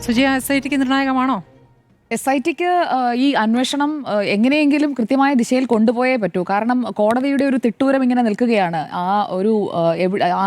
സുജയ, SITക്ക് നിർണായകമാണോ? SITക്ക് ഈ അന്വേഷണം എങ്ങനെയെങ്കിലും കൃത്യമായ ദിശയിൽ കൊണ്ടുപോയേ പറ്റൂ. കാരണം കോടതിയുടെ ഒരു തിട്ടൂരം ഇങ്ങനെ നിൽക്കുകയാണ്. ആ ഒരു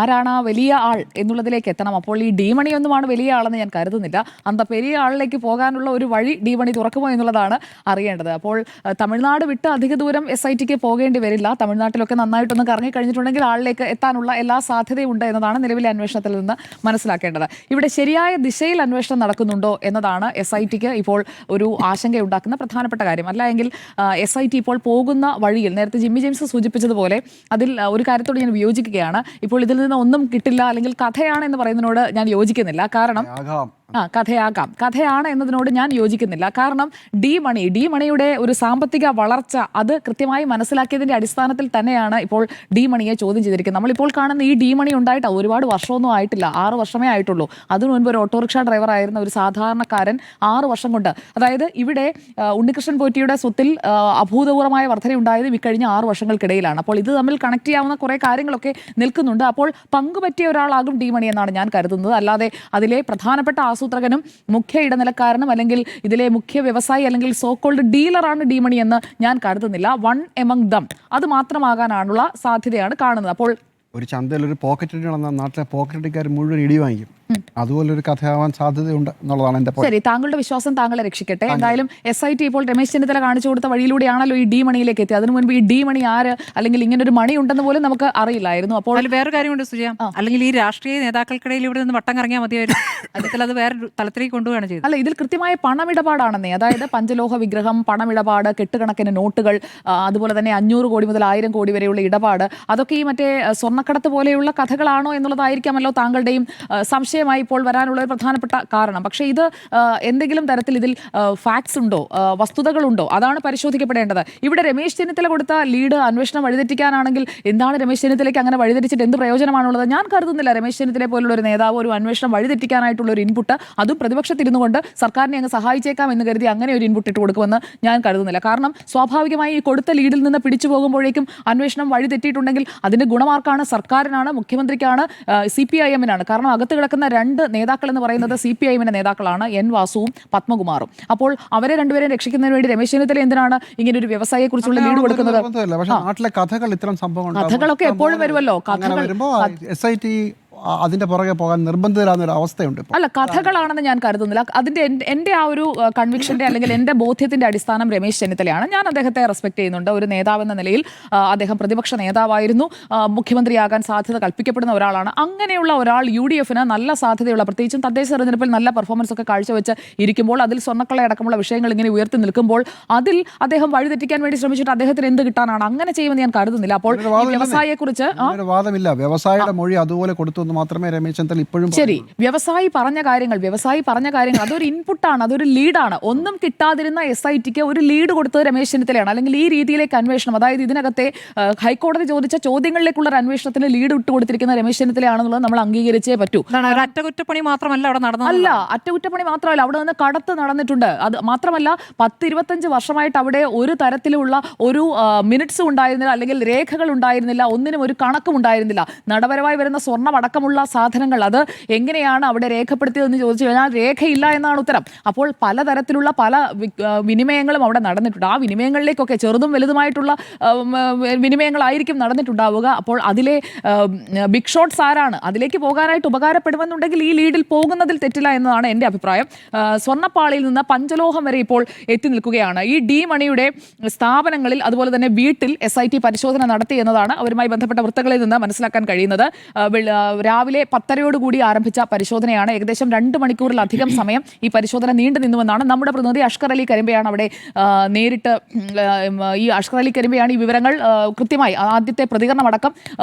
ആരാണ് ആ വലിയ ആൾ എന്നുള്ളതിലേക്ക് എത്തണം. അപ്പോൾ ഈ ഡീമണിയൊന്നുമാണ് വലിയ ആളെന്ന് ഞാൻ കരുതുന്നില്ല. അന്ത പെരിയ ആളിലേക്ക് പോകാനുള്ള ഒരു വഴി ഡീമണി തുറക്കുമോ എന്നുള്ളതാണ് അറിയേണ്ടത്. അപ്പോൾ തമിഴ്നാട് വിട്ട് അധിക ദൂരം SITക്ക് പോകേണ്ടി വരില്ല. തമിഴ്നാട്ടിലൊക്കെ നന്നായിട്ടൊന്ന് കറങ്ങി കഴിഞ്ഞിട്ടുണ്ടെങ്കിൽ ആളിലേക്ക് എത്താനുള്ള എല്ലാ സാധ്യതയുണ്ട് എന്നതാണ് നിലവിലെ അന്വേഷണത്തിൽ നിന്ന് മനസ്സിലാക്കേണ്ടത്. ഇവിടെ ശരിയായ ദിശയിൽ അന്വേഷണം നടക്കുന്നുണ്ടോ എന്നതാണ് SITക്ക് ഇപ്പോൾ ഒരു ആശങ്കയുണ്ടാക്കുന്ന പ്രധാനപ്പെട്ട കാര്യം. അല്ല എങ്കിൽ SIT ഇപ്പോൾ പോകുന്ന വഴിയിൽ നേരത്തെ ജിമ്മി ജെയിംസ് സൂചിപ്പിച്ചതുപോലെ അതിൽ ഒരു കാര്യത്തോട് ഞാൻ വിയോജിക്കുകയാണ്. ഇപ്പോൾ ഇതിൽ നിന്ന് ഒന്നും കിട്ടില്ല അല്ലെങ്കിൽ കഥയാണ് എന്ന് പറയുന്നതിനോട് ഞാൻ യോജിക്കുന്നില്ല. കാരണം കഥയാണ് എന്നതിനോട് ഞാൻ യോജിക്കുന്നില്ല. കാരണം ഡി മണിയുടെ ഒരു സാമ്പത്തിക വളർച്ച അത് കൃത്യമായി മനസ്സിലാക്കിയതിന്റെ അടിസ്ഥാനത്തിൽ തന്നെയാണ് ഇപ്പോൾ ഡി മണിയെ ചോദ്യം ചെയ്തിരിക്കുന്നത്. നമ്മളിപ്പോൾ കാണുന്ന ഈ ഡി മണി ഉണ്ടായിട്ട് ഒരുപാട് വർഷമൊന്നും ആയിട്ടില്ല, 6 വർഷമേ ആയിട്ടുള്ളൂ. അതിനു മുൻപ് ഒരു ഓട്ടോറിക്ഷ ഡ്രൈവർ ആയിരുന്ന ഒരു സാധാരണക്കാരൻ 6 വർഷം കൊണ്ട്, അതായത് ഇവിടെ ഉണ്ണികൃഷ്ണൻ പോറ്റിയുടെ സ്വത്തിൽ അഭൂതപൂർവമായ വർധനയുണ്ടായത് ഇക്കഴിഞ്ഞ 6 വർഷങ്ങൾക്കിടയിലാണ്. അപ്പോൾ ഇത് തമ്മിൽ കണക്ട് ചെയ്യാവുന്ന കുറെ കാര്യങ്ങളൊക്കെ നിൽക്കുന്നുണ്ട്. അപ്പോൾ പങ്കുപറ്റിയ ഒരാളാകും ഡി മണി എന്നാണ് ഞാൻ കരുതുന്നത്. അല്ലാതെ അതിലെ പ്രധാനപ്പെട്ട ആസൂത്രകനും മുഖ്യ ഇടനിലക്കാരനും അല്ലെങ്കിൽ ഇതിലെ മുഖ്യ വ്യവസായി അല്ലെങ്കിൽ സോ കോൾഡ് ഡീലറാണ് ഡി മണി എന്ന് ഞാൻ കരുതുന്നില്ല. വൺ എമംഗ് ദം അത് മാത്രമാകാനുള്ള സാധ്യതയാണ് കാണുന്നത്. അപ്പോൾ ഒരു ചന്തയിൽ ഒരു പോക്കറ്റ് നടന്ന നാട്ടിലെ പോക്കറ്റടിക്കാർ മുഴുവൻ ഇടി വാങ്ങിക്കും. അതുപോലെ ഒരു കഥയാവാൻ സാധ്യതയുണ്ട് എന്നുള്ളതാണ് എന്റെ പോയിന്റ്. ശരി, താങ്കളുടെ വിശ്വാസം താങ്കളെ രക്ഷിക്കട്ടെ. എന്തായാലും SIT ഇപ്പോൾ രമേശ് ചെന്നിത്തല കാണിച്ചു കൊടുത്ത വഴിയിലൂടെയാണല്ലോ ഈ ഡി മണിയിലേക്ക് എത്തി. അതിനു മുൻപ് ഈ ഡി മണി ആര് അല്ലെങ്കിൽ ഇങ്ങനെ ഒരു മണി ഉണ്ടെന്ന് പോലും നമുക്ക് അറിയില്ലായിരുന്നു. അപ്പോൾ വേറെ കാര്യമുണ്ട് സുജയ, അല്ലെങ്കിൽ ഈ രാഷ്ട്രീയ നേതാക്കൾക്കിടയിൽ ഇവിടെ നിന്ന് വട്ടം കറങ്ങിയാൽ മതിയായിരുന്നു. അതിൽ അത് വേറെ തലത്തിലേക്ക് കൊണ്ടുപോവുകയാണ് ചെയ്തത്. അല്ല, ഇതിൽ കൃത്യമായ പണമിടപാടാണെന്നേ. അതായത് പഞ്ചലോഹ വിഗ്രഹം, പണമിടപാട്, കെട്ടുകണക്കിന് നോട്ടുകൾ, അതുപോലെ തന്നെ 500 കോടി മുതൽ 1000 കോടി വരെയുള്ള ഇടപാട്, അതൊക്കെ ഈ മറ്റേ സ്വർണ്ണക്കടത്ത് പോലെയുള്ള കഥകളാണോ എന്നുള്ളതായിരിക്കാമല്ലോ താങ്കളുടെയും സംശയമായി ഇപ്പോൾ വരാനുള്ള ഒരു പ്രധാനപ്പെട്ട കാരണം. പക്ഷേ ഇത് എന്തെങ്കിലും തരത്തിൽ ഇതിൽ ഫാക്ട്സ് ഉണ്ടോ, വസ്തുതകളുണ്ടോ, അതാണ് പരിശോധിക്കപ്പെടേണ്ടത്. ഇവിടെ രമേശ് ചെന്നിത്തല കൊടുത്ത ലീഡ് അന്വേഷണം വഴിതെറ്റിക്കാനാണെങ്കിൽ എന്താണ് രമേശ് ചെന്നിത്തലയ്ക്ക് അങ്ങനെ വഴിതെറ്റിച്ചിട്ട് എന്ത് പ്രയോജനമാണുള്ളത്? ഞാൻ കരുതുന്നില്ല രമേശ് ചെന്നിത്തലയെ പോലുള്ള ഒരു നേതാവ് ഒരു അന്വേഷണം വഴിതെറ്റിക്കാനായിട്ടുള്ള ഒരു ഇൻപുട്ട്, അതും പ്രതിപക്ഷത്തിരുന്നു കൊണ്ട് സർക്കാരിനെ അങ്ങ് സഹായിച്ചേക്കാം എന്ന് കരുതി അങ്ങനെ ഒരു ഇൻപുട്ട് ഇട്ട് കൊടുക്കുമെന്ന് ഞാൻ കരുതുന്നില്ല. കാരണം സ്വാഭാവികമായി ഈ കൊടുത്ത ലീഡിൽ നിന്ന് പിടിച്ചു പോകുമ്പോഴേക്കും അന്വേഷണം വഴിതെറ്റിയിട്ടുണ്ടെങ്കിൽ അതിന്റെ ഗുണമാർക്കാണ്? സർക്കാരിനാണ്, മുഖ്യമന്ത്രിക്കാണ്, CPIM-നാണ്. കാരണം അകത്ത് കിടക്കുന്ന 2 നേതാക്കൾ എന്ന് പറയുന്നത് CPIM-ന്റെ നേതാക്കളാണ്, N വാസുവും പത്മകുമാറും. അപ്പോൾ അവരെ രണ്ടുപേരെയും രക്ഷിക്കുന്നതിന് വേണ്ടി രമേശ് ചെന്നിത്തല എന്തിനാണ് ഇങ്ങനെ ഒരു വ്യവസായിയെ കുറിച്ചുള്ള ലീഡ് കൊടുക്കുന്നത്? നാട്ടിലെ കഥകൾ ഇത്തരം സംഭവങ്ങൾ കഥകളൊക്കെ എപ്പോഴും വരുമല്ലോ. SIT അതിന്റെ പുറകെ പോകാൻ നിർബന്ധിതരാകുന്ന ഒരു അവസ്ഥയുണ്ട്. അല്ല, കഥകളാണെന്ന് ഞാൻ കരുതുന്നില്ല. അതിന്റെ എന്റെ ആ ഒരു കൺവിക്ഷന്റെ അല്ലെങ്കിൽ എന്റെ ബോധ്യത്തിന്റെ അടിസ്ഥാനം രമേശ് ചെന്നിത്തലയാണ്. ഞാൻ അദ്ദേഹത്തെ റെസ്പെക്ട് ചെയ്യുന്നുണ്ട്. ഒരു നേതാവെന്ന നിലയിൽ അദ്ദേഹം പ്രതിപക്ഷ നേതാവായിരുന്നു, മുഖ്യമന്ത്രിയാകാൻ സാധ്യത കൽപ്പിക്കപ്പെടുന്ന ഒരാളാണ്. അങ്ങനെയുള്ള ഒരാൾ UDF-ന് നല്ല സാധ്യതയുള്ള, പ്രത്യേകിച്ചും തദ്ദേശ തെരഞ്ഞെടുപ്പിൽ നല്ല പെർഫോമൻസ് ഒക്കെ കാഴ്ചവെച്ച് ഇരിക്കുമ്പോൾ, അതിൽ സ്വർണ്ണക്കള അടക്കമുള്ള വിഷയങ്ങൾ ഇങ്ങനെ ഉയർത്തി നിൽക്കുമ്പോൾ അതിൽ അദ്ദേഹം വഴിതെറ്റിക്കാൻ വേണ്ടി ശ്രമിച്ചിട്ട് അദ്ദേഹത്തിന് എന്ത് കിട്ടാനാണ്? അങ്ങനെ ചെയ്യുമെന്ന് ഞാൻ കരുതുന്നില്ല. അപ്പോൾ വ്യവസായിയെക്കുറിച്ച് വാദമില്ല. വ്യവസായിയുടെ മൊഴി അതുപോലെ കൊടുത്തു മാത്രമേ രമേശ് ചെന്നിത്തല ഇപ്പോഴും. ശരി, വ്യവസായി പറഞ്ഞ കാര്യങ്ങൾ അതൊരു ഇൻപുട്ടാണ്, അതൊരു ലീഡാണ്. ഒന്നും കിട്ടാതിരുന്ന SITക്ക് ഒരു ലീഡ് കൊടുത്തത് രമേശ് ചെന്നിത്തലയാണ്. അല്ലെങ്കിൽ ഈ രീതിയിലേക്ക് അന്വേഷണം, അതായത് ഇതിനകത്തെ ഹൈക്കോടതി ചോദിച്ച ചോദ്യങ്ങളിലേക്കുള്ള ഒരു അന്വേഷണത്തിന് ലീഡ് ഇട്ട് കൊടുത്തിരിക്കുന്ന രമേശ് ചെന്നിത്തലയാണെന്നുള്ളത് നമ്മൾ അംഗീകരിച്ചേ പറ്റൂ. അറ്റകുറ്റപ്പണി മാത്രമല്ല അവിടെ നടന്നത്. അല്ല, അറ്റകുറ്റപ്പണി മാത്രമല്ല, അവിടെ നിന്ന് കടത്ത് നടന്നിട്ടുണ്ട്. അത് മാത്രമല്ല 10-25 വർഷമായിട്ട് അവിടെ ഒരു തരത്തിലുള്ള ഒരു മിനിറ്റ്സും ഉണ്ടായിരുന്നില്ല, അല്ലെങ്കിൽ രേഖകൾ ഉണ്ടായിരുന്നില്ല, ഒന്നിനും ഒരു കണക്കും ഉണ്ടായിരുന്നില്ല. നടപരമായി വരുന്ന സ്വർണ്ണം അടക്കമുള്ള സാധനങ്ങൾ അത് എങ്ങനെയാണ് അവിടെ രേഖപ്പെടുത്തിയതെന്ന് ചോദിച്ചു കഴിഞ്ഞാൽ രേഖയില്ല എന്നാണ് ഉത്തരം. അപ്പോൾ പലതരത്തിലുള്ള പല വിനിമയങ്ങളും അവിടെ നടന്നിട്ടുണ്ട്. ആ വിനിമയങ്ങളിലേക്കൊക്കെ ചെറുതും വലുതുമായിട്ടുള്ള വിനിമയങ്ങളായിരിക്കും നടന്നിട്ടുണ്ടാവുക. അപ്പോൾ അതിലെ ബിഗ് ഷോട്ട്സ് ആരാണ്, അതിലേക്ക് പോകാനായിട്ട് ഉപകാരപ്പെടുമെന്നുണ്ടെങ്കിൽ ഈ ലീഡിൽ പോകുന്നതിൽ തെറ്റില്ല എന്നതാണ് എൻ്റെ അഭിപ്രായം. സ്വർണ്ണപ്പാളിയിൽ നിന്ന് പഞ്ചലോഹം വരെ ഇപ്പോൾ എത്തി നിൽക്കുകയാണ്. ഈ ഡി മണിയുടെ സ്ഥാപനങ്ങളിൽ അതുപോലെ തന്നെ വീട്ടിൽ SIT പരിശോധന നടത്തി എന്നതാണ് അവരുമായി ബന്ധപ്പെട്ട വൃത്തങ്ങളിൽ നിന്ന് മനസ്സിലാക്കാൻ കഴിയുന്നത്. രാവിലെ 10:30 ആരംഭിച്ച പരിശോധനയാണ്. ഏകദേശം 2 മണിക്കൂറിലധികം സമയം ഈ പരിശോധന നീണ്ടു നിന്നുവെന്നാണ് നമ്മുടെ പ്രതിനിധി അഷ്കർ അലി കരിമ്പയാണ് അവിടെ നേരിട്ട്. ഈ അഷ്കർ അലി കരിമ്പയാണ് ഈ വിവരങ്ങൾ കൃത്യമായി ആദ്യത്തെ പ്രതികരണം അടക്കം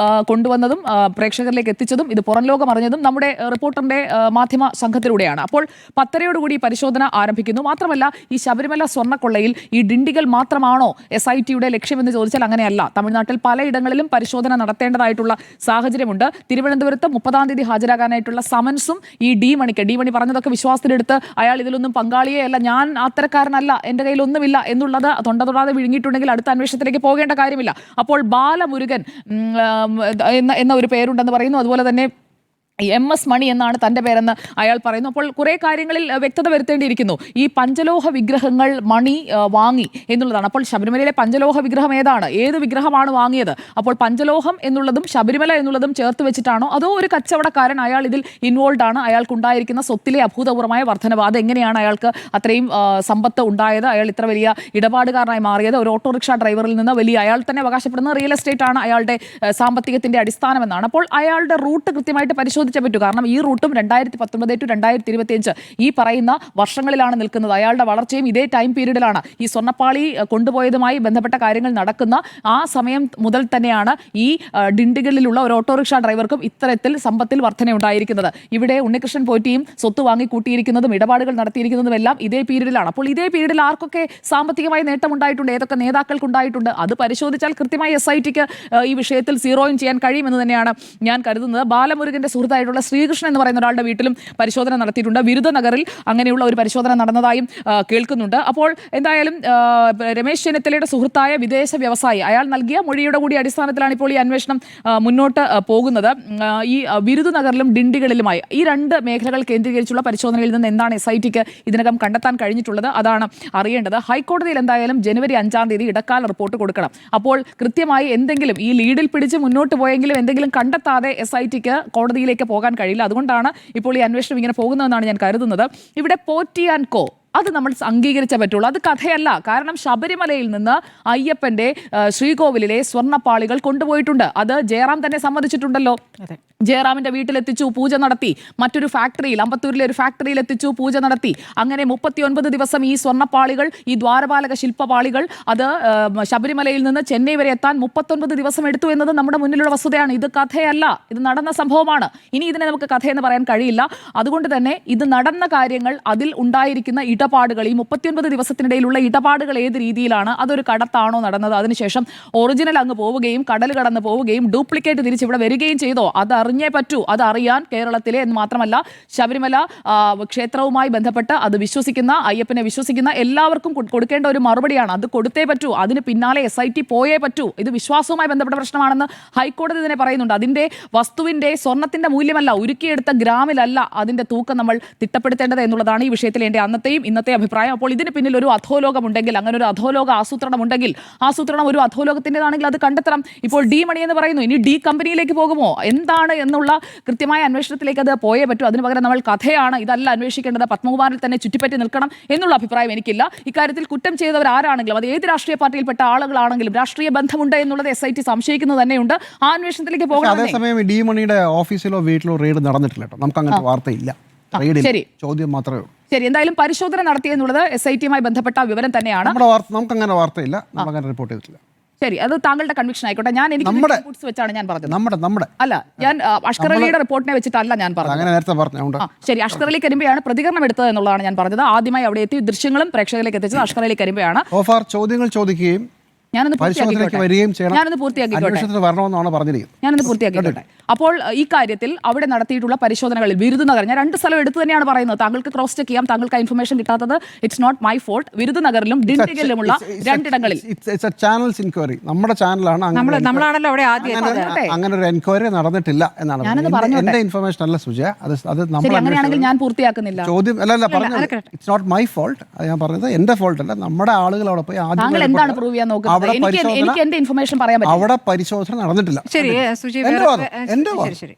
കൊണ്ടുവന്നതും പ്രേക്ഷകരിലേക്ക് എത്തിച്ചതും ഇത് പുറം ലോകം അറിഞ്ഞതും നമ്മുടെ റിപ്പോർട്ടറിന്റെ മാധ്യമ സംഘത്തിലൂടെയാണ്. അപ്പോൾ 10:30 പരിശോധന ആരംഭിക്കുന്നു. മാത്രമല്ല, ഈ ശബരിമല സ്വർണ്ണക്കൊള്ളയിൽ ഈ ഡിണ്ടിഗൽ മാത്രമാണോ SITയുടെ ലക്ഷ്യമെന്ന് ചോദിച്ചാൽ അങ്ങനെയല്ല. തമിഴ്നാട്ടിൽ പലയിടങ്ങളിലും പരിശോധന നടത്തേണ്ടതായിട്ടുള്ള സാഹചര്യമുണ്ട്. തിരുവനന്തപുരത്ത് 30-ാം തീയതി ഹാജരാകാനായിട്ടുള്ള സമൻസും ഈ ഡി മണി പറഞ്ഞതൊക്കെ വിശ്വാസത്തിലെടുത്ത് അയാൾ ഇതിലൊന്നും പങ്കാളിയേ അല്ല, ഞാൻ അത്തരക്കാരനല്ല, എൻ്റെ കയ്യിലൊന്നുമില്ല എന്നുള്ളത് തൊടാതെ വിഴുങ്ങിയിട്ടുണ്ടെങ്കിൽ അടുത്ത അന്വേഷണത്തിലേക്ക് പോകേണ്ട കാര്യമില്ല. അപ്പോൾ ബാലമുരുകൻ എന്ന ഒരു പേരുണ്ടെന്ന് പറയുന്നു. അതുപോലെ തന്നെ MS മണി എന്നാണ് തന്റെ പേരെന്ന് അയാൾ പറയുന്നു. അപ്പോൾ കുറെ കാര്യങ്ങളിൽ വ്യക്തത വരുത്തേണ്ടിയിരിക്കുന്നു. ഈ പഞ്ചലോഹ വിഗ്രഹങ്ങൾ മണി വാങ്ങി എന്നുള്ളതാണ്. അപ്പോൾ ശബരിമലയിലെ പഞ്ചലോഹ വിഗ്രഹം ഏതാണ്, ഏത് വിഗ്രഹമാണ് വാങ്ങിയത്? അപ്പോൾ പഞ്ചലോഹം എന്നുള്ളതും ശബരിമല എന്നുള്ളതും ചേർത്ത് വെച്ചിട്ടാണോ, അതോ ഒരു കച്ചവടക്കാരൻ അയാൾ ഇതിൽ ഇൻവോൾവ് ആണ്, അയാൾക്കുണ്ടായിരിക്കുന്ന സ്വത്തിലെ അഭൂതപൂർവമായ വർധനവ്, അതെങ്ങനെയാണ് അയാൾക്ക് അത്രയും സമ്പത്ത് ഉണ്ടായത്, അയാൾ ഇത്ര വലിയ ഇടപാടുകാരനായി മാറിയത്? ഒരു ഓട്ടോറിക്ഷ ഡ്രൈവറിൽ നിന്ന് വലിയ, അയാൾ തന്നെ അവകാശപ്പെടുന്ന റിയൽ എസ്റ്റേറ്റ് ആണ് അയാളുടെ സാമ്പത്തികത്തിന്റെ അടിസ്ഥാനമെന്നാണ്. അപ്പോൾ അയാളുടെ റൂട്ട് കൃത്യമായിട്ട് പരിശോധിച്ചേ പറ്റൂ. കാരണം ഈ റൂട്ടും 2019 to 2025 ഈ പറയുന്ന വർഷങ്ങളിലാണ് നിൽക്കുന്നത്. അയാളുടെ വളർച്ചയും ഇതേ ടൈം പീരീഡിലാണ്. ഈ സ്വർണ്ണപ്പാളി കൊണ്ടുപോയതുമായി ബന്ധപ്പെട്ട കാര്യങ്ങൾ നടക്കുന്ന ആ സമയം മുതൽ തന്നെയാണ് ഈ ഡിണ്ടിഗലിലുള്ള ഒരു ഓട്ടോറിക്ഷ ഡ്രൈവർക്കും ഇത്തരത്തിൽ സമ്പത്തിൽ വർധനയുണ്ടായിരിക്കുന്നത്. ഇവിടെ ഉണ്ണികൃഷ്ണൻ പോറ്റിയും സ്വത്ത് വാങ്ങി കൂട്ടിയിരിക്കുന്നതും ഇടപാടുകൾ നടത്തിയിരിക്കുന്നതും എല്ലാം ഇതേ പീരീഡിലാണ്. അപ്പോൾ ഇതേ പീരീഡിൽ ആർക്കൊക്കെ സാമ്പത്തികമായി നേട്ടമുണ്ടായിട്ടുണ്ട്, ഏതൊക്കെ നേതാക്കൾക്കുണ്ടായിട്ടുണ്ട്, അത് പരിശോധിച്ചാൽ കൃത്യമായി SITക്ക് ഈ വിഷയത്തിൽ സീറോയും ചെയ്യാൻ കഴിയുമെന്ന് തന്നെയാണ് ഞാൻ കരുതുന്നത്. ബാലമുരുകന്റെ സുഹൃത്തായിട്ടുള്ള ശ്രീകൃഷ്ണൻ എന്ന് പറയുന്ന ഒരാളുടെ വീട്ടിലും പരിശോധന നടത്തിയിട്ടുണ്ട്. വിരുദനഗറിൽ അങ്ങനെയുള്ള ഒരു പരിശോധന നടന്നതായും കേൾക്കുന്നുണ്ട്. അപ്പോൾ എന്തായാലും രമേശ് ചെന്നിത്തലയുടെ സുഹൃത്തായ വിദേശ വ്യവസായി അയാൾ നൽകിയ മൊഴിയുടെ കൂടി അടിസ്ഥാനത്തിലാണ് ഇപ്പോൾ ഈ അന്വേഷണം മുന്നോട്ട് പോകുന്നത്. ഈ വിരുദനഗറിലും ഡിണ്ടിഗലിലുമായി ഈ രണ്ട് മേഖലകൾ കേന്ദ്രീകരിച്ചുള്ള പരിശോധനയിൽ നിന്ന് എന്താണ് SITക്ക് ഇതിനകം കണ്ടെത്താൻ കഴിഞ്ഞിട്ടുള്ളത്, അതാണ് അറിയേണ്ടത്. ഹൈക്കോടതിയിൽ എന്തായാലും ജനുവരി 5-ാം തീയതി ഇടക്കാല റിപ്പോർട്ട് കൊടുക്കണം. അപ്പോൾ കൃത്യമായി എന്തെങ്കിലും ഈ ലീഡിൽ പിടിച്ച് മുന്നോട്ട് പോയെങ്കിലും എന്തെങ്കിലും കണ്ടെത്താതെ SITക്ക് കോടതിയിലേക്ക് പോകാൻ കഴിയില്ല. അതുകൊണ്ടാണ് ഇപ്പോൾ ഈ അന്വേഷണം ഇങ്ങനെ പോകുന്നതെന്നാണ് ഞാൻ കരുതുന്നത്. ഇവിടെ പോറ്റി ആൻഡ് കോ അത് നമ്മൾ അംഗീകരിച്ചേ പറ്റുള്ളൂ. അത് കഥയല്ല. കാരണം ശബരിമലയിൽ നിന്ന് അയ്യപ്പന്റെ ശ്രീകോവിലിലെ സ്വർണ്ണപ്പാളികൾ കൊണ്ടുപോയിട്ടുണ്ട്. അത് ജയറാം തന്നെ സമ്മതിച്ചിട്ടുണ്ടല്ലോ. ജയറാമിന്റെ വീട്ടിലെത്തിച്ചു, പൂജ നടത്തി. മറ്റൊരു ഫാക്ടറിയിൽ, അമ്പത്തൂരിലെ ഒരു ഫാക്ടറിയിൽ എത്തിച്ചു, പൂജ നടത്തി. അങ്ങനെ 39 ദിവസം ഈ സ്വർണ്ണപ്പാളികൾ, ഈ ദ്വാരപാലക ശില്പപാളികൾ, അത് ശബരിമലയിൽ നിന്ന് ചെന്നൈ വരെ എത്താൻ 39 ദിവസം എടുത്തു എന്നത് നമ്മുടെ മുന്നിലുള്ള വസ്തുതയാണ്. ഇത് കഥയല്ല, ഇത് നടന്ന സംഭവമാണ്. ഇനി ഇതിനെ നമുക്ക് കഥയെന്ന് പറയാൻ കഴിയില്ല. അതുകൊണ്ട് തന്നെ ഇത് നടന്ന കാര്യങ്ങൾ, അതിൽ ഉണ്ടായിരിക്കുന്ന ഇടപാടുകൾ, ഈ 39 ദിവസത്തിനിടയിലുള്ള ഇടപാടുകൾ ഏത് രീതിയിലാണ്, അതൊരു കടത്താണോ നടന്നത്, അതിനുശേഷം ഒറിജിനൽ അങ്ങ് പോവുകയും കടൽ കടന്ന് പോവുകയും ഡ്യൂപ്ലിക്കേറ്റ് തിരിച്ച് ഇവിടെ വരികയും ചെയ്തോ, അത് അറിഞ്ഞേ പറ്റൂ. അത് അറിയാൻ കേരളത്തിലെ എന്ന് മാത്രമല്ല ശബരിമല ക്ഷേത്രവുമായി ബന്ധപ്പെട്ട് അത് വിശ്വസിക്കുന്ന, അയ്യപ്പനെ വിശ്വസിക്കുന്ന എല്ലാവർക്കും കൊടുക്കേണ്ട ഒരു മറുപടിയാണ്. അത് കൊടുത്തേ പറ്റൂ. അതിന് പിന്നാലെ SIT പോയേ പറ്റൂ. ഇത് വിശ്വാസവുമായി ബന്ധപ്പെട്ട പ്രശ്നമാണെന്ന് ഹൈക്കോടതി തന്നെ പറയുന്നുണ്ട്. അതിന്റെ വസ്തുവിന്റെ സ്വർണത്തിന്റെ മൂല്യമല്ല, ഉരുക്കിയെടുത്ത ഗ്രാമിലല്ല അതിന്റെ തൂക്കം നമ്മൾ തിട്ടപ്പെടുത്തേണ്ടത് എന്നുള്ളതാണ് ഈ വിഷയത്തിൽ എൻ്റെ അന്നത്തെയും ഇന്നത്തെ അഭിപ്രായം. അപ്പോൾ ഇതിന് പിന്നിൽ ഒരു അധോലോകം ഉണ്ടെങ്കിൽ, അങ്ങനെ ഒരു അധോലോക ആസൂത്രണം ഉണ്ടെങ്കിൽ, ആസൂത്രണം ഒരു അധോലോകത്തിൻ്റെതാണെങ്കിൽ അത് കണ്ടെത്തണം. ഇപ്പോൾ ഡി മണി എന്ന് പറയുന്നു, ഇനി ഡി കമ്പനിയിലേക്ക് പോകുമോ, എന്താണ് എന്നുള്ള കൃത്യമായ അന്വേഷണത്തിലേക്ക് അത് പോയേ പറ്റൂ. അതിന് പകരം നമ്മൾ കഥയാണ്, ഇതല്ല അന്വേഷിക്കേണ്ടത്, പത്മകുമാറിൽ തന്നെ ചുറ്റിപ്പറ്റി നിൽക്കണം എന്നുള്ള അഭിപ്രായം എനിക്കില്ല. ഇക്കാര്യത്തിൽ കുറ്റം ചെയ്തവർ ആരാണെങ്കിലും, അത് ഏത് രാഷ്ട്രീയ പാർട്ടിയിൽപ്പെട്ട ആളുകളാണെങ്കിലും, രാഷ്ട്രീയ ബന്ധമുണ്ട് എന്നുള്ളത് SIT സംശയിക്കുന്നത് തന്നെയുണ്ട്. ആ അന്വേഷണത്തിലേക്ക് പോകണം. അതേസമയം ഡി മണിയുടെ ഓഫീസിലോ വീട്ടിലോ റെയ്ഡ് നടന്നിട്ടില്ല. നമുക്ക് അങ്ങനത്തെ വാർത്തയില്ല. ശരി, ചോദ്യം മാത്രമേ ഉള്ളൂ. ശരി, എന്തായാലും പരിശോധന നടത്തിയെന്നുള്ളത് SITയുമായി ബന്ധപ്പെട്ട വിവരം തന്നെയാണ്. നമുക്ക് അങ്ങനെ വാർത്തയില്ല, നമ്മൾ അങ്ങനെ റിപ്പോർട്ട് ചെയ്തിട്ടില്ല. ശരി, അത് താങ്കളുടെ കൺവിക്ഷൻ ആയിക്കോട്ടെ. ഞാൻ എനിക്ക് വെച്ചാണ് ഞാൻ പറഞ്ഞത്. നമ്മുടെ അല്ല, ഞാൻ അഷ്കർ അലിയുടെ റിപ്പോർട്ടിനെ വെച്ചിട്ടല്ല ഞാൻ പറഞ്ഞത്. ശരി, അഷ്കർ അലി കരിമ്പയാണ് പ്രതികരണം എടുത്തത് എന്നുള്ളതാണ് ഞാൻ പറഞ്ഞത്. ആദ്യമായി അവിടെ എത്തി ദൃശ്യങ്ങളും പ്രേക്ഷകരിലേക്ക് എത്തിച്ചത് അഷ്കർ അലി കരിമ്പയാണ്. ചോദ്യങ്ങൾ ചോദിക്കുകയും ഞാനൊന്ന് പൂർത്തിയാക്കിക്കോട്ടെ. അപ്പോൾ ഈ കാര്യത്തിൽ അവിടെ നടത്തിയിട്ടുള്ള പരിശോധനകളിൽ വിരുദനഗർ, ഞാൻ 2 സ്ഥലം എടുത്തു തന്നെയാണ് പറയുന്നത്. താങ്കൾക്ക് ക്രോസ് ചെക്ക് ചെയ്യാം. താങ്കൾക്ക് ഇൻഫർമേഷൻ കിട്ടാത്തത് ഇറ്റ്സ് നോട്ട് മൈ ഫോൾട്ട്. വിരുദനഗറിലും ഡിണ്ടിഗലിലുമുള്ള 2 ഇടങ്ങളിൽ നമ്മുടെ ചാനലാണ്, നമ്മളാണല്ലോ അവിടെ ആദ്യം അങ്ങനെ ഒരു എൻക്വയറി നടന്നിട്ടില്ല എന്നാണ് എന്റെ ഇൻഫർമേഷൻ. അല്ല സുജയ, അത് അങ്ങനെയാണെങ്കിൽ ഞാൻ പൂർത്തിയാക്കുന്നില്ല. ചോദ്യം അല്ല പറഞ്ഞത്, ഇറ്റ്സ് നോട്ട് മൈ ഫോൾട്ട്. അത് ഞാൻ പറഞ്ഞത് എന്റെ ഫോൾട്ട് അല്ല. നമ്മുടെ ആളുകൾ അവിടെ പോയി താങ്കൾ എന്താണ് പ്രൂവ് ചെയ്യാൻ നോക്കുന്നത്? എനിക്ക് എന്റെ ഇൻഫർമേഷൻ പറയാൻ പറ്റും. അവിടെ പരിശോധന നടന്നിട്ടില്ല. ശരി, ശരി.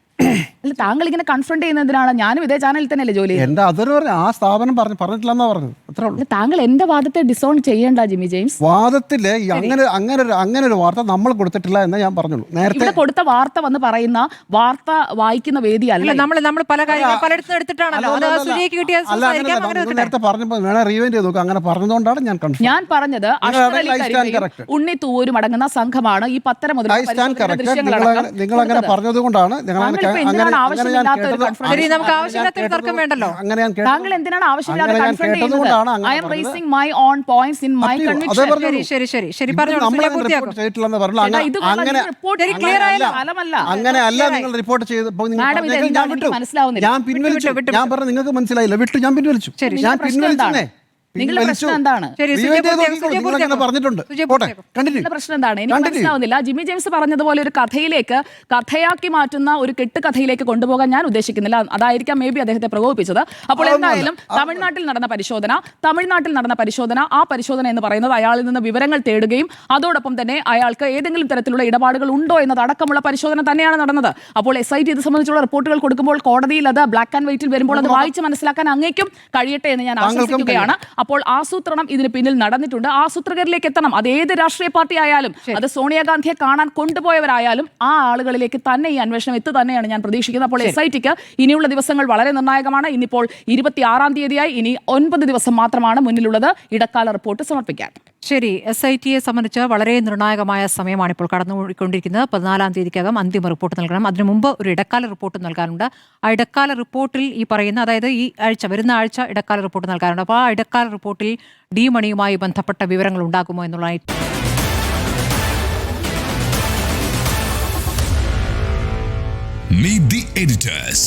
അല്ല, താങ്കൾ ഇങ്ങനെ കൺഫ്രണ്ട് ചെയ്യുന്നതിനാണ്. ഞാനും ഇതേ ചാനലിൽ തന്നെയല്ലേ ജോലി ചെയ്യുന്നത്. എന്റെ അതൊരു ആ സ്ഥാപനം പറഞ്ഞിട്ടില്ലെന്നാ പറഞ്ഞത്. അത്രേ ഉള്ളൂ. താങ്കൾ എന്റെ വാദത്തെ ഡിസോൺ ചെയ്യേണ്ട ജിമ്മി ജെയിംസ്. വാദത്തില് അങ്ങനെ ഒരു വാർത്ത നമ്മൾ കൊടുത്തിട്ടില്ല എന്ന് ഞാൻ പറഞ്ഞുള്ളൂ. നേരത്തെ കൊടുത്ത വാർത്ത വന്ന് പറയുന്ന വാർത്ത വായിക്കുന്ന വേദിയല്ല. നമ്മൾ പല കാര്യങ്ങളും പലയിടത്തും എടുത്തിട്ടാണല്ലോ. നേരത്തെ പറഞ്ഞപ്പോൾ വേണേ റീവൈൻഡ് ചെയ്ത് നോക്കുക. അങ്ങനെ പറഞ്ഞതുകൊണ്ടാണ് ഞാൻ പറഞ്ഞത് ഉണ്ണി തൂവരും അടങ്ങുന്ന സംഘമാണ് ഈ 10 മുതൽ നിങ്ങൾ അങ്ങനെ പറഞ്ഞത് കൊണ്ടാണ് താങ്കൾ എന്തിനാണ് ആവശ്യമില്ലാതെ കൺഫ്രണ്ട് ചെയ്യുന്നത്? I am raising my own points in my conviction. അങ്ങനെയല്ല നിങ്ങൾ റിപ്പോർട്ട് ചെയ്തപ്പോൾ ഞാൻ പിൻവലിച്ചു. ഞാൻ പറഞ്ഞു നിങ്ങൾക്ക് മനസ്സിലായില്ല, വിട്ടു. ഞാൻ പിൻവലിച്ചു. നിങ്ങളുടെ പ്രശ്നം എന്താണ്? ശരി, Rewind സുജയ് ചെയ്ത് പൂർത്തിയാക്കൂ, നോക്കിക്കോളൂ. സുജയ് നിങ്ങൾ അങ്ങനെ പൂർത്തിയാക്കൂ. പറഞ്ഞിട്ടുണ്ട്. സുജയ് പോട്ടെ, പൂർത്തിയാക്കൂ. continue. നിങ്ങളുടെ പ്രശ്നം എന്താണ്? എനിക്ക് Continue. മനസ്സിലാവുന്നില്ല. ജിമ്മി ജെയിംസ് പറഞ്ഞതുപോലെ ഒരു കഥയിലേക്ക്, കഥയാക്കി മാറ്റുന്ന ഒരു കെട്ടുകഥയിലേക്ക് കൊണ്ടുപോകാൻ ഞാൻ ഉദ്ദേശിക്കുന്നില്ല. അതായിരിക്കാം മേ ബി അദ്ദേഹത്തെ പ്രകോപിപ്പിച്ചത്. അപ്പോൾ എന്തായാലും തമിഴ്നാട്ടിൽ നടന്ന പരിശോധന, ആ പരിശോധന എന്ന് പറയുന്നത് അയാളിൽ നിന്ന് വിവരങ്ങൾ തേടുകയും അതോടൊപ്പം തന്നെ അയാൾക്ക് ഏതെങ്കിലും തരത്തിലുള്ള ഇടപാടുകൾ ഉണ്ടോ എന്നതടക്കമുള്ള പരിശോധന തന്നെയാണ് നടന്നത്. അപ്പോൾ SIT ഇത് സംബന്ധിച്ചുള്ള റിപ്പോർട്ടുകൾ കൊടുക്കുമ്പോൾ കോടതിയിൽ അത് ബ്ലാക്ക് ആൻഡ് വൈറ്റിൽ വരുമ്പോൾ അത് വായിച്ച് മനസ്സിലാക്കാൻ അങ്ങേക്കും കഴിയട്ടെ എന്ന് ഞാൻ ആശംസിക്കുകയാണ്. അപ്പോൾ ആസൂത്രണം ഇതിന് പിന്നിൽ നടന്നിട്ടുണ്ട്. ആസൂത്രകരിലേക്ക് എത്തണം. അത് ഏത് രാഷ്ട്രീയ പാർട്ടി ആയാലും, അത് സോണിയാഗാന്ധിയെ കാണാൻ കൊണ്ടുപോയവരായാലും ആ ആളുകളിലേക്ക് തന്നെ ഈ അന്വേഷണം എത്തു തന്നെയാണ് ഞാൻ പ്രതീക്ഷിക്കുന്നത്. അപ്പോൾ SITക്ക് ഇനിയുള്ള ദിവസങ്ങൾ വളരെ നിർണായകമാണ്. ഇന്നിപ്പോൾ 26-ാം തീയതിയായി, ഇനി 9 ദിവസം മാത്രമാണ് മുന്നിലുള്ളത് ഇടക്കാല റിപ്പോർട്ട് സമർപ്പിക്കാൻ. ശരി, SITയെ സംബന്ധിച്ച് വളരെ നിർണായകമായ സമയമാണ് ഇപ്പോൾ കടന്നുകൊണ്ടിരിക്കുന്നത്. 14-ാം തീയതിക്കകം അന്തിമ റിപ്പോർട്ട് നൽകണം. അതിനു മുമ്പ് ഒരു ഇടക്കാല റിപ്പോർട്ട് നൽകാനുണ്ട്. ആ ഇടക്കാല റിപ്പോർട്ടിൽ ഈ പറയുന്ന, അതായത് ഈ ആഴ്ച, വരുന്ന ആഴ്ച ഇടക്കാല റിപ്പോർട്ട് നൽകാനുണ്ട്. അപ്പോൾ ആ ഇടക്കാല റിപ്പോർട്ടിൽ ഡി മണിയുമായി ബന്ധപ്പെട്ട വിവരങ്ങൾ ഉണ്ടാകുമോ എന്നുള്ള Meet the editors.